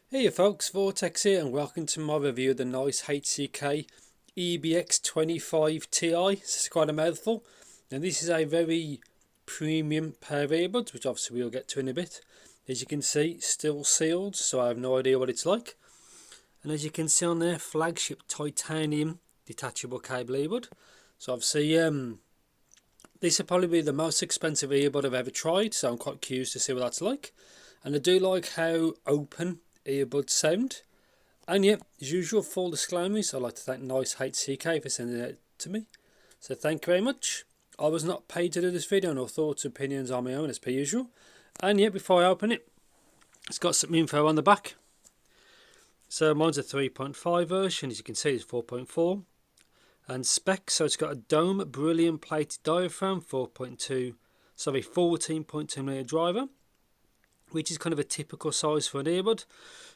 Hey folks, Vortex here and welcome to my review of the NiceHCK EBX25Ti. This is quite a mouthful. Now this is a very premium pair of earbuds, which obviously we'll get to in a bit. As you can see, still sealed, so I have no idea what it's like. And as you can see on there, flagship titanium detachable cable earbud. So obviously this will probably be the most expensive earbud I've ever tried, so I'm quite curious to see what that's like. And I do like how open earbuds sound. And yep, as usual, full disclaimers, I'd like to thank NiceHCK for sending it to me. So thank you very much. I was not paid to do this video, no thoughts or opinions on my own as per usual. And yet, before I open it, it's got some info on the back. So mine's a 3.5 version, as you can see it's 4.4. And specs, so it's got a dome Beryllium plated diaphragm, 14.2mm driver, which is kind of a typical size for an earbud.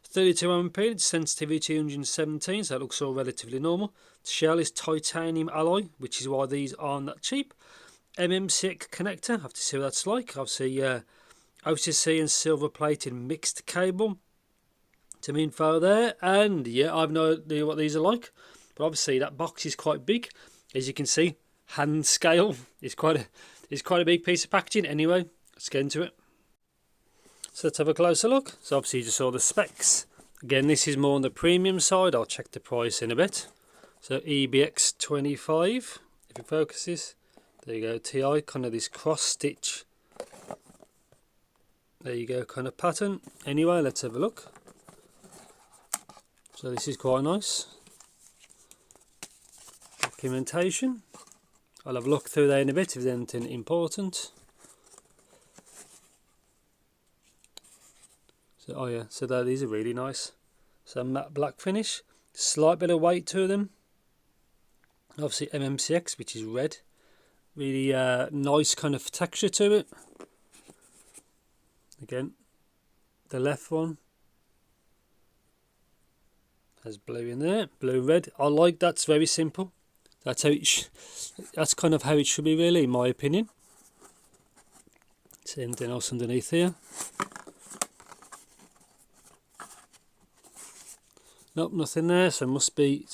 32 ohm period, sensitivity 217, so that looks all relatively normal. The shell is titanium alloy, which is why these aren't that cheap. NiceHCK connector, have to see what that's like. Obviously OCC and silver plated mixed cable. Some info there, and yeah, I've no idea what these are like, but obviously that box is quite big. As you can see, hand scale is quite a big piece of packaging. Anyway, let's get into it. So let's have a closer look. So obviously you just saw the specs. Again, this is more on the premium side. I'll check the price in a bit. So EBX25, if it focuses. There you go, TI, kind of this cross stitch. There you go, kind of pattern. Anyway, let's have a look. So this is quite nice. Documentation. I'll have a look through there in a bit if there's anything important. So, oh yeah, so these are really nice. So matte black finish, slight bit of weight to them. Obviously MMCX, which is red. Really nice kind of texture to it. Again, the left one has blue in there, blue red. I like that's very simple. That's how that's kind of how it should be, really, in my opinion. Is there anything else underneath here? Nope, nothing there, so it must be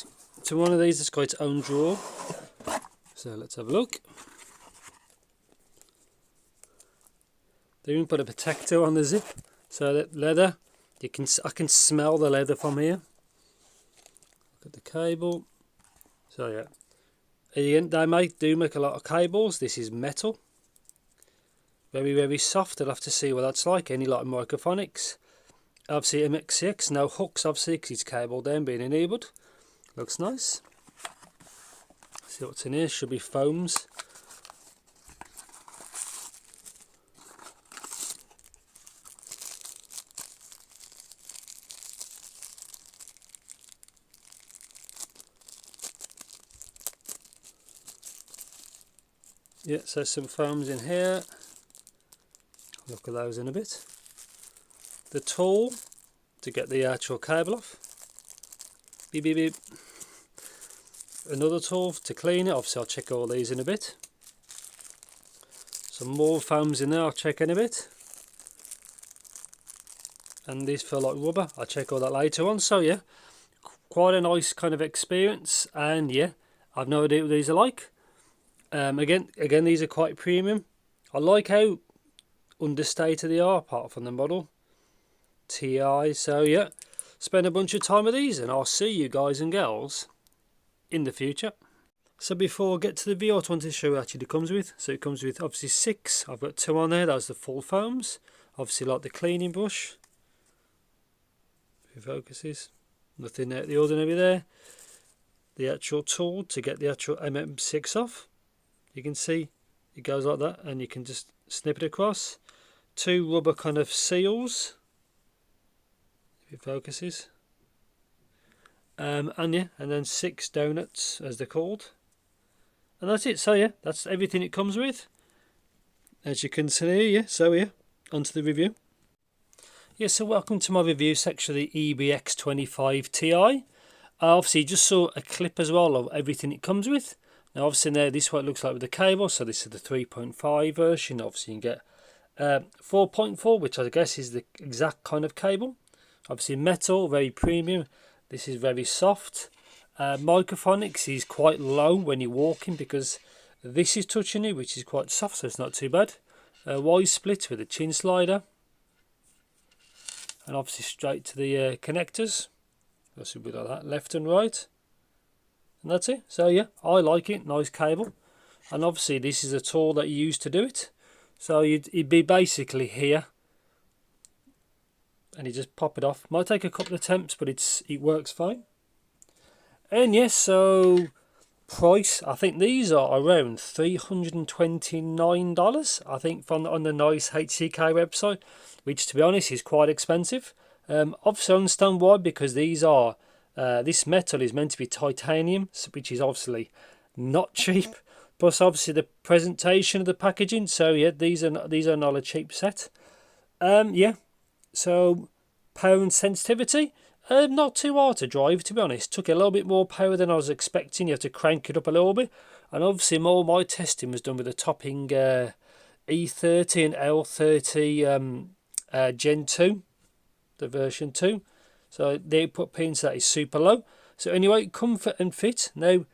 to one of these. It's got its own drawer. So let's have a look. They even put a protector on the zip, so that leather, I can smell the leather from here. Look at the cable. So yeah, again, they do make a lot of cables. This is metal, very, very soft. I'll have to see what that's like. Any like microphonics. Obviously MXCX, no hooks obviously because it's cabled down, being an earbud. Looks nice. See what's in here, should be foams. Yeah, so some foams in here. Look at those in a bit. The tool to get the actual cable off. Beep, beep, beep. Another tool to clean it. Obviously I'll check all these in a bit. Some more foams in there, I'll check in a bit. And these feel like rubber, I'll check all that later on. So yeah, quite a nice kind of experience. And yeah, I've no idea what these are like. Again, these are quite premium. I like how understated they are apart from the model. TI, so yeah, spend a bunch of time with these and I'll see you guys and girls in the future. So before I get to the video, I want to show you what actually it comes with. So it comes with obviously 6, I've got 2 on there, that's the full foams. Obviously like the cleaning brush, if it focuses, nothing out the ordinary there. The actual tool to get the actual MMCX off, you can see it goes like that and you can just snip it across. 2 rubber kind of seals, if it focuses, and yeah, and then 6 donuts as they're called, and that's it. So yeah, that's everything it comes with, as you can see. Yeah, so yeah, onto the review. Yeah, so welcome to my review section of the EBX25Ti. Obviously you just saw a clip as well of everything it comes with. Now obviously in there, this is what it looks like with the cable. So this is the 3.5 version. Obviously you can get 4.4, which I guess is the exact kind of cable. Obviously metal, very premium. This is very soft. Microphonics is quite low when you're walking because this is touching you, which is quite soft, so it's not too bad. Wide split with a chin slider. And obviously straight to the connectors. That should be like that, left and right. And that's it. So yeah, I like it. Nice cable. And obviously this is a tool that you use to do it. So you'd be basically here. And you just pop it off. Might take a couple of attempts, but it works fine. And yes, so price, I think these are around $329, I think, on the NiceHCK website, which to be honest is quite expensive. Obviously I understand why, because these are this metal is meant to be titanium, which is obviously not cheap. Plus obviously the presentation of the packaging. So yeah, these are not a cheap set. Yeah. So power and sensitivity, not too hard to drive, to be honest. Took a little bit more power than I was expecting. You have to crank it up a little bit. And obviously all my testing was done with the topping E30 and L30 Gen 2, the version 2. So the output pins, that is super low. So anyway, comfort and fit. Now,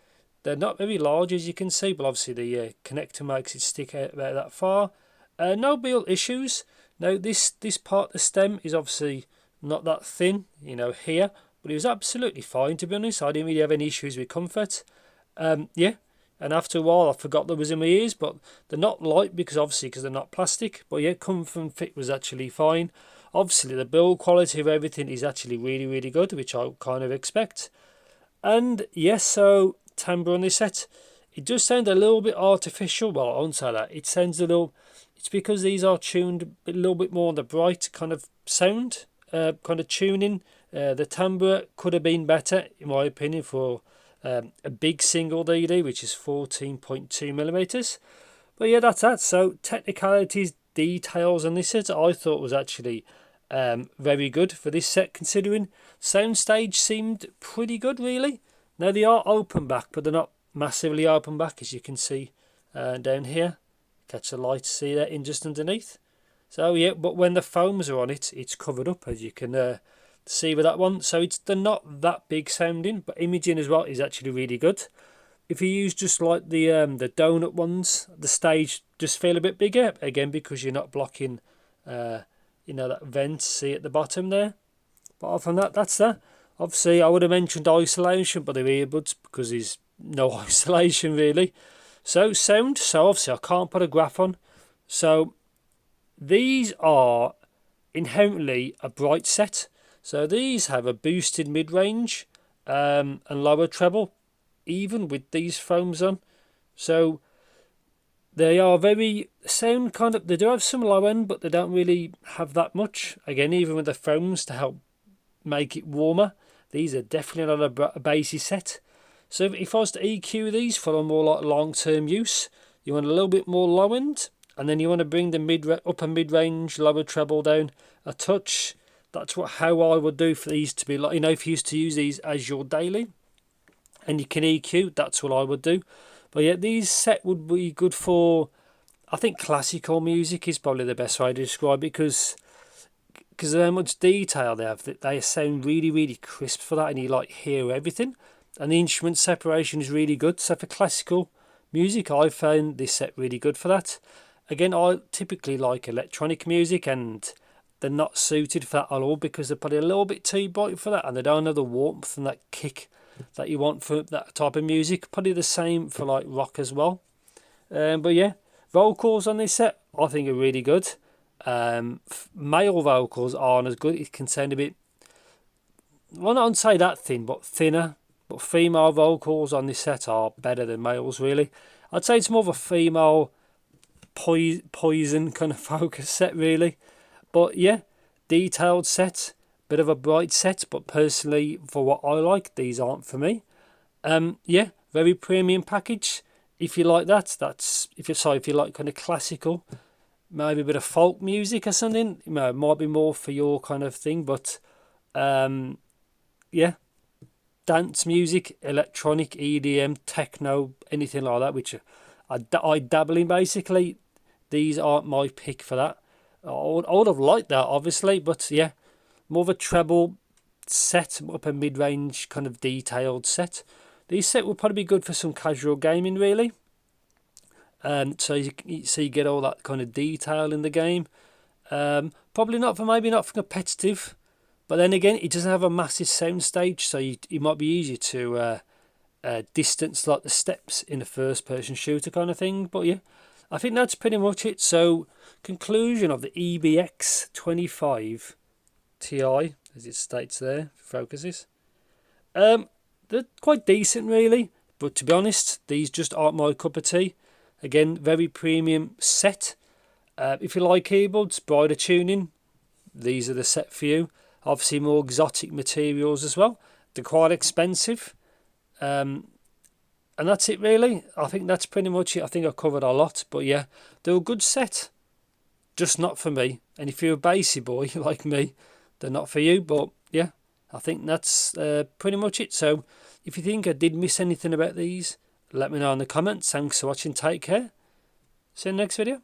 they're not very large as you can see, but obviously the connector makes it stick out about that far. No real issues. Now this part of the stem is obviously not that thin, you know, here, but it was absolutely fine, to be honest. I didn't really have any issues with comfort. Yeah, and after a while I forgot there was in my ears, but they're not light because they're not plastic. But yeah, comfort and fit was actually fine. Obviously the build quality of everything is actually really, really good, which I kind of expect. And yes, so timbre on this set, it does sound a little bit artificial. Well, I won't say that. It sounds a little, it's because these are tuned a little bit more on the bright kind of sound, kind of tuning. The timbre could have been better, in my opinion, for a big single DD, which is 14.2 millimeters. But yeah, that's that. So technicalities, details on this set, I thought was actually very good for this set, considering soundstage seemed pretty good, really. Now they are open back, but they're not massively open back, as you can see down here. Catch the light, see that in just underneath. So yeah, but when the foams are on it, it's covered up, as you can see with that one. So they're not that big sounding, but imaging as well is actually really good. If you use just like the donut ones, the stage just feel a bit bigger, again because you're not blocking you know, that vent, see at the bottom there. But apart from that, that's that. Obviously I would have mentioned isolation, but they're earbuds because there's no isolation really. So sound, so obviously I can't put a graph on. So these are inherently a bright set. So these have a boosted mid-range and lower treble, even with these foams on. So they are very sound kind of, they do have some low end, but they don't really have that much. Again, even with the foams to help make it warmer. These are definitely not a bassy set. So if I was to EQ these for a more like long-term use, you want a little bit more low end, and then you want to bring the upper mid-range, lower treble down a touch. That's how I would do for these to be like, you know, if you used to use these as your daily, and you can EQ, that's what I would do. But yeah, these set would be good for, I think classical music is probably the best way to describe it, because of how much detail they have. They sound really, really crisp for that, and you like hear everything. And the instrument separation is really good. So for classical music, I found this set really good for that. Again, I typically like electronic music, and they're not suited for that at all because they're probably a little bit too bright for that, and they don't have the warmth and that kick that you want for that type of music. Probably the same for like rock as well. But yeah, vocals on this set I think are really good. Male vocals aren't as good. It can sound a bit, well, not to say that thin, but thinner. But female vocals on this set are better than males, really. I'd say it's more of a female poison kind of focus set, really. But yeah, detailed set, bit of a bright set, but personally, for what I like, these aren't for me. Yeah, very premium package. If you like that, if you like kind of classical, maybe a bit of folk music or something, you know, it might be more for your kind of thing. But yeah, dance music, electronic, EDM, techno, anything like that, which I dabble in basically. These aren't my pick for that. I would have liked that, obviously, but yeah, more of a treble set, upper mid-range kind of detailed set. These set will probably be good for some casual gaming, really. So you get all that kind of detail in the game. Probably not for competitive, but then again, it doesn't have a massive sound stage, so it might be easier to distance like the steps in a first-person shooter kind of thing. But yeah, I think that's pretty much it. So conclusion of the EBX25Ti, as it states there, focuses. They're quite decent, really, but to be honest, these just aren't my cup of tea. Again, very premium set. If you like earbuds, brighter tuning, these are the set for you. Obviously, more exotic materials as well. They're quite expensive. And that's it, really. I think that's pretty much it. I think I covered a lot, but yeah, they're a good set, just not for me. And if you're a bassy boy like me, they're not for you. But yeah, I think that's pretty much it. So if you think I did miss anything about these, let me know in the comments. Thanks for watching. Take care. See you in the next video.